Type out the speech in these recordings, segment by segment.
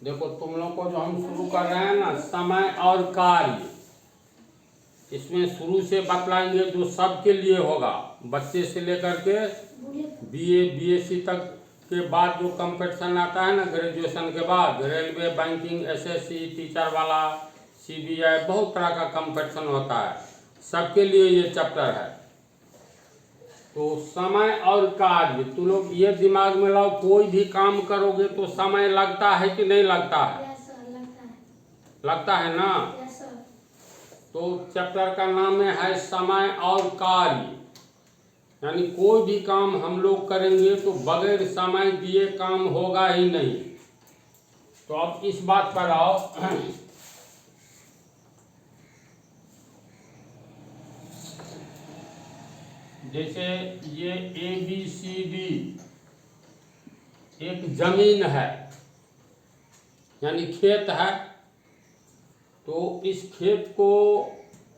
देखो तुम लोग को जो हम शुरू कर रहे हैं ना, समय और कार्य, इसमें शुरू से बतलाएंगे जो सबके लिए होगा, बच्चे से लेकर के बीए बीएससी तक के बाद जो कंपटीशन आता है ना, ग्रेजुएशन के बाद रेलवे, बैंकिंग, एसएससी, टीचर वाला, सीबीआई, बहुत तरह का कंपटीशन होता है, सबके लिए ये चैप्टर है। तो समय और कार्य, तुम लोग ये दिमाग में लाओ, कोई भी काम करोगे तो समय लगता है कि नहीं लगता है? लगता है ना? तो चैप्टर का नाम है समय और कार्य, यानी कोई भी काम हम लोग करेंगे तो बगैर समय दिए काम होगा ही नहीं। तो अब इस बात पर आओ, जैसे ये ABCD एक जमीन है, यानी खेत है, तो इस खेत को,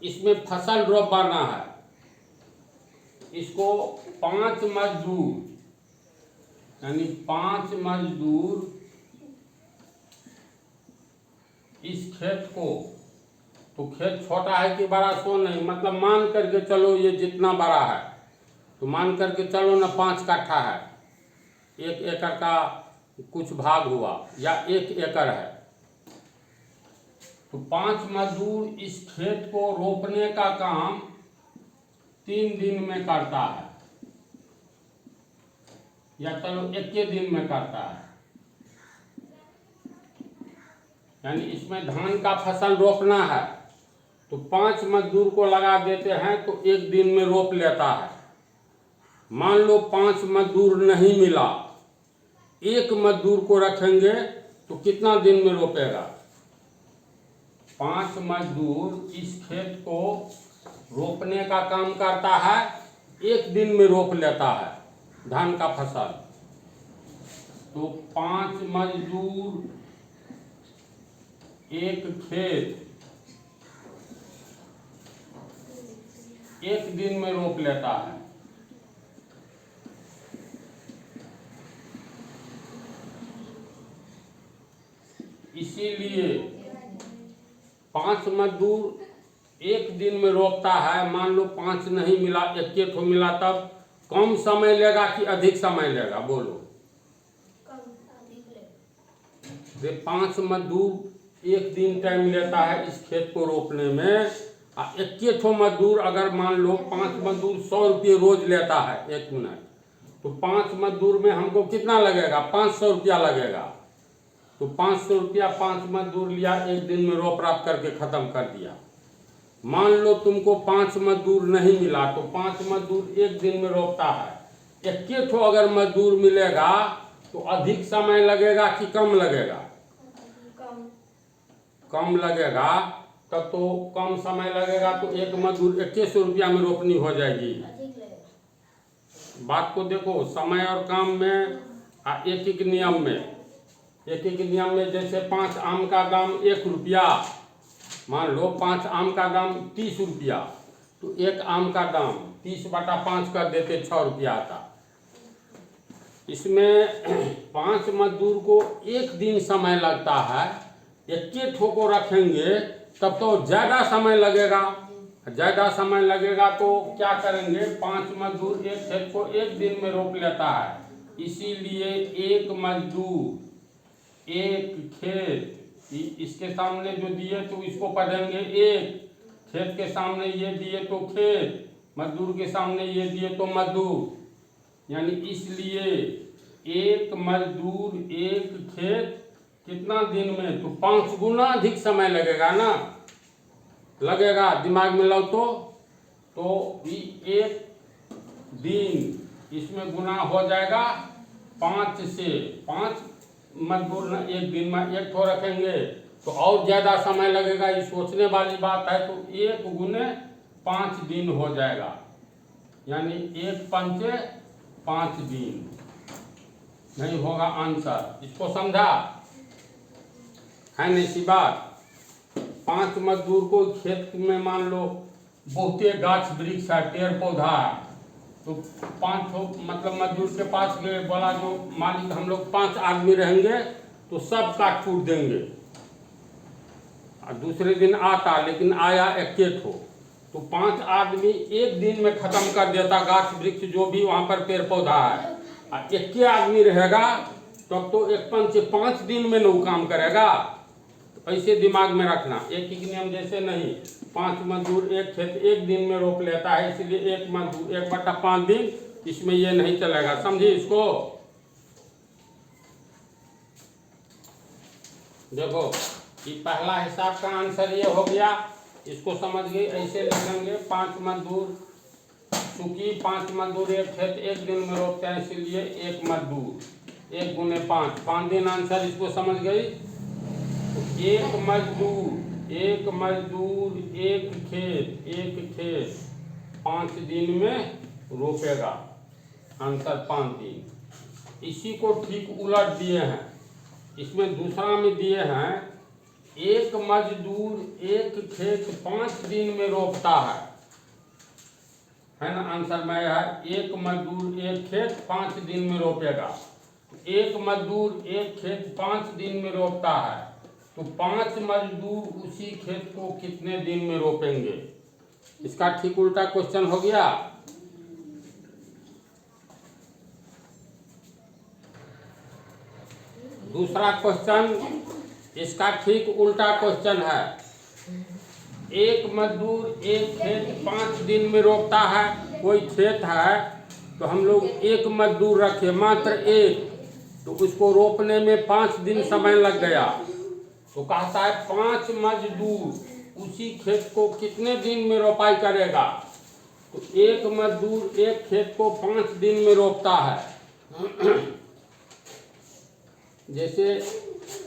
इसमें फसल रोपना है, इसको 5 मजदूर, यानी 5 मजदूर इस खेत को, तो खेत छोटा है कि बड़ा सो नहीं, मतलब मान करके चलो ये जितना बड़ा है, तो मान करके चलो ना 5 कट्ठा है, 1 एकड़ का कुछ भाग हुआ, या 1 एकड़ है, तो 5 मजदूर इस खेत को रोपने का काम 3 दिन में करता है, या चलो 1 दिन में करता है। यानी इसमें धान का फसल रोपना है तो 5 मजदूर को लगा देते हैं तो 1 दिन में रोप लेता है। मान लो 5 मजदूर नहीं मिला, 1 मजदूर को रखेंगे तो कितना दिन में रोपेगा? 5 मजदूर इस खेत को रोपने का काम करता है, 1 दिन में रोप लेता है धान का फसल। तो 5 मजदूर एक खेत 1 दिन में रोप लेता है। इसीलिए 5 मजदूर 1 दिन में रोपता है। मान लो 5 नहीं मिला, 1 ठो मिला, तब कम समय लेगा कि अधिक समय लेगा? बोलो। 5 मजदूर 1 दिन टाइम लेता है इस खेत को रोपने में, और 1 ठो मजदूर, अगर मान लो 5 मजदूर 100 रुपये रोज लेता है 1 मिनट, तो 5 मजदूर में हमको कितना लगेगा? 500 रुपया लगेगा। तो 500 रुपया 5 मजदूर लिया, 1 दिन में रोप राप करके खत्म कर दिया। मान लो तुमको 5 मजदूर नहीं मिला, तो 5 मजदूर 1 दिन में रोपता है। 1 ठो अगर मजदूर मिलेगा तो अधिक समय लगेगा कि कम लगेगा? कम लगेगा। तब तो कम समय लगेगा तो 1 मजदूर 2100 रुपया में रोपनी हो जाएगी। बात को देखो, समय और काम में एक नियम में, एक नियम में, जैसे 5 आम का दाम 1 रुपया, मान लो 5 आम का दाम 30 रुपया, तो 1 आम का दाम 30/5 कर देते 6 रुपया आता। इसमें 5 मजदूर को 1 दिन समय लगता है, 1 ठो को रखेंगे तब तो ज़्यादा समय लगेगा। ज़्यादा समय लगेगा तो क्या करेंगे? 5 मजदूर एक खेत को 1 दिन में रोप लेता है। इसीलिए 1 मजदूर 1 खेत, इसके सामने जो दिए तो इसको पढ़ेंगे 1, खेत के सामने ये दिए तो खेत, मजदूर के सामने ये दिए तो मजदूर। यानी इसलिए 1 मजदूर 1 खेत कितना दिन में? तो 5 गुना अधिक समय लगेगा ना, लगेगा। दिमाग में लो तो 1 दिन इसमें गुना हो जाएगा 5 से। 5 मजदूर 1 दिन में 1 ठो रखेंगे तो और ज़्यादा समय लगेगा, ये सोचने वाली बात है। तो 1 गुने 5 दिन हो जाएगा, यानी 1 पंचे 5 दिन नहीं होगा आंसर। इसको समझा है नहीं सी बात? 5 मजदूर को खेत में, मान लो बहुते गाछ वृक्ष है, पेड़ पौधा है, तो 5 ठो मतलब मजदूर के पास गए, बोला जो मालिक हम लोग 5 आदमी रहेंगे तो सब काट कूट देंगे। और दूसरे दिन आता, लेकिन आया इक्के ठो, तो 5 आदमी एक दिन में खत्म कर देता गाछ वृक्ष जो भी वहाँ पर पेड़ पौधा है। और इक्के आदमी रहेगा तब तो एक पंच 5 दिन में नहीं काम करेगा। तो ऐसे दिमाग में रखना, एक ही नियम जैसे नहीं। 5 मजदूर एक खेत एक दिन में रोप लेता है, इसलिए 1 मजदूर 1/5 दिन, इसमें ये नहीं चलेगा। समझिए इसको। देखो ये पहला हिसाब का आंसर ये हो गया, इसको समझ गए। ऐसे लिखेंगे 5 मजदूर, चूंकि 5 मजदूर एक खेत एक दिन में रोपते हैं, इसलिए 1 मजदूर 1 गुने 5, 5 दिन आंसर। इसको समझ गई। तो एक मजदूर एक खेत 5 दिन में रोपेगा, आंसर 5 दिन। इसी को ठीक उलट दिए हैं, इसमें दूसरा में दिए हैं एक मजदूर एक खेत 5 दिन में रोपता है ना। आंसर में है एक मजदूर एक खेत 5 दिन में रोपेगा। एक मजदूर एक खेत 5 दिन में रोपता है, तो 5 मजदूर उसी खेत को कितने दिन में रोपेंगे। इसका ठीक उल्टा क्वेश्चन हो गया। दूसरा क्वेश्चन इसका ठीक उल्टा क्वेश्चन है। एक मजदूर एक खेत 5 दिन में रोपता है। कोई खेत है तो हम लोग एक मजदूर रखे, मात्र एक, तो उसको रोपने में 5 दिन समय लग गया। तो कहता है 5 मजदूर उसी खेत को कितने दिन में रोपाई करेगा। तो एक मजदूर एक खेत को 5 दिन में रोपता है। जैसे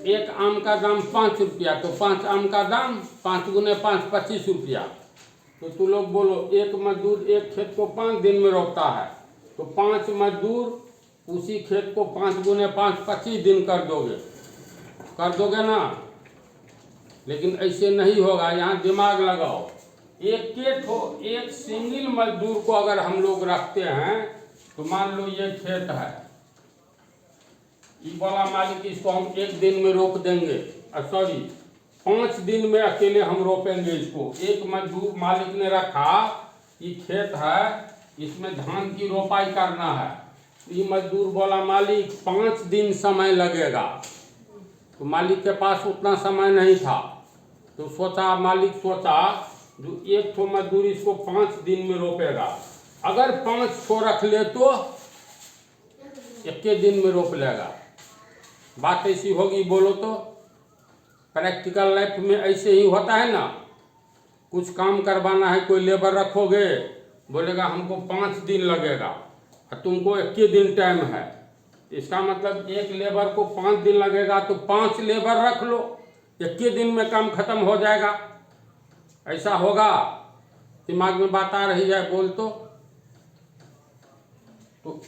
एक आम का दाम 5 रुपया, तो 5 आम का दाम 5 गुने 5 25 रुपया। तो तुम लोग बोलो एक मजदूर एक खेत को 5 दिन में रोपता है, तो 5 मजदूर उसी खेत को 5 गुने 5 25 दिन कर दोगे ना। लेकिन ऐसे नहीं होगा, यहाँ दिमाग लगाओ। एक सिंगल मजदूर को अगर हम लोग रखते हैं, तो मान लो ये खेत है, ये वाला मालिक, इसको हम एक दिन में रोप देंगे, सॉरी 5 दिन में अकेले हम रोपेंगे इसको। एक मजदूर मालिक ने रखा, ये खेत है, इसमें धान की रोपाई करना है। ये मजदूर बोला मालिक 5 दिन समय लगेगा। तो मालिक के पास उतना समय नहीं था, तो मालिक सोचा जो एक ठो मजदूर इसको 5 दिन में रोपेगा। अगर 5 ठो रख ले तो एक दिन में रोप लेगा। बात ऐसी होगी, बोलो तो। प्रैक्टिकल लाइफ में ऐसे ही होता है ना। कुछ काम करवाना है, कोई लेबर रखोगे, बोलेगा हमको 5 दिन लगेगा और तुमको 1 दिन टाइम है। इसका मतलब एक लेबर को 5 दिन लगेगा, तो 5 लेबर रख लो, 1 दिन में काम खत्म हो जाएगा। ऐसा होगा? दिमाग में बात आ रही है, बोल तो।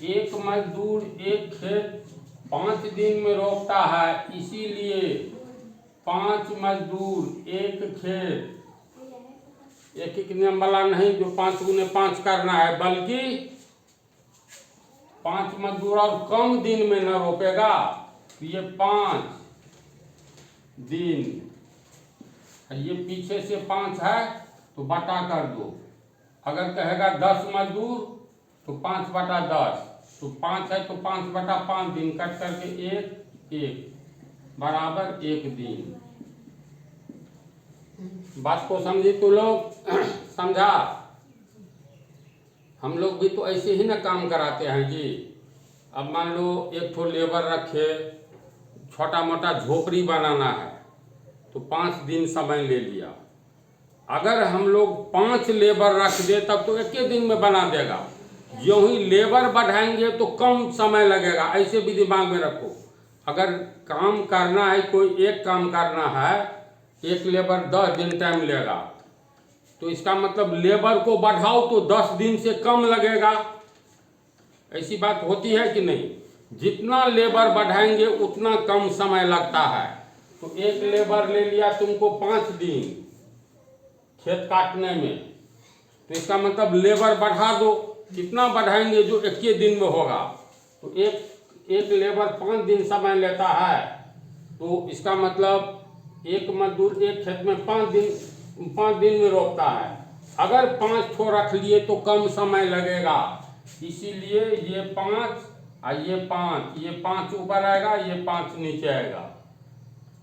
एक मजदूर एक खेत 5 दिन में रोपता है, इसीलिए 5 मजदूर एक खेत, एक नियम वाला नहीं जो 5 गुने 5 करना है, बल्कि 5 मजदूर और कम दिन में न रोपेगा। तो ये 5 दिन, ये पीछे से 5 है तो बटा कर दो। अगर कहेगा 10 मजदूर तो 5/10, तो 5 है तो 5/5 दिन, कट करके 1 बराबर 1 दिन। बात को समझी तो लोग? समझा? हम लोग भी तो ऐसे ही ना काम कराते हैं जी। अब मान लो एक ठो लेबर रखे, छोटा मोटा झोपड़ी बनाना है, तो 5 दिन समय ले लिया। अगर हम लोग 5 लेबर रख दे तब तो 1 दिन में बना देगा। जो ही लेबर बढ़ाएंगे तो कम समय लगेगा। ऐसे भी दिमाग में रखो, अगर काम करना है, कोई एक काम करना है, एक लेबर 10 दिन टाइम लेगा, तो इसका मतलब लेबर को बढ़ाओ तो 10 दिन से कम लगेगा। ऐसी बात होती है कि नहीं? जितना लेबर बढ़ाएंगे उतना कम समय लगता है। तो एक लेबर ले लिया तुमको 5 दिन खेत काटने में, तो इसका मतलब लेबर बढ़ा दो। कितना बढ़ाएंगे? जो 1 दिन में होगा। तो एक लेबर 5 दिन समय लेता है, तो इसका मतलब एक मजदूर एक खेत में 5 दिन में रोपता है। अगर 5 ठो रख लिए तो कम समय लगेगा, इसीलिए ये 5 और ये 5 ऊपर आएगा, ये 5 नीचे आएगा,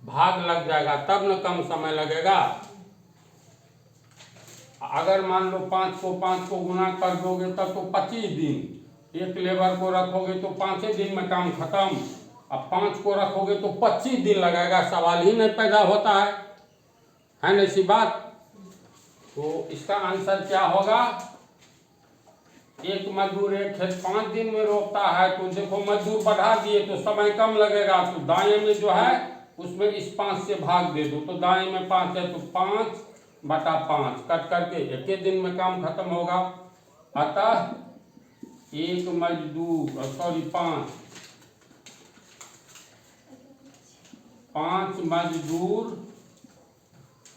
भाग लग जाएगा, तब न कम समय लगेगा। अगर मान लो 5 को गुना कर दोगे तब तो 25 दिन, एक लेबर को रखोगे तो 5 दिन में काम खत्म। अब 5 को रखोगे तो 25 दिन लगेगा, सवाल ही नहीं पैदा होता है ना ऐसी बात। तो इसका आंसर क्या होगा? एक मजदूर एक खेत 5 दिन में रोपता है, तो देखो मजदूर बढ़ा दिए तो समय कम लगेगा, तो दाएं में जो है उसमें इस 5 से भाग दे दो, तो दाएं में 5 है तो 5/5 कट करके एक ही दिन में काम खत्म होगा। अतः एक मजदूर 5 मजदूर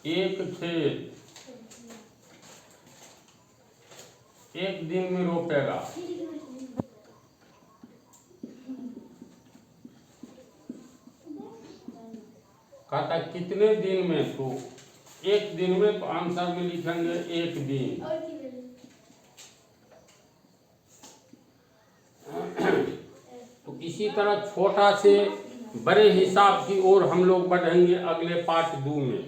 एक खेत एक दिन में रोपेगा। कहता कितने दिन में? तो एक दिन में, तो आंसर में लिखेंगे एक दिन। तो इसी तरह छोटा से बड़े हिसाब की ओर हम लोग बढ़ेंगे अगले पार्ट 2 में।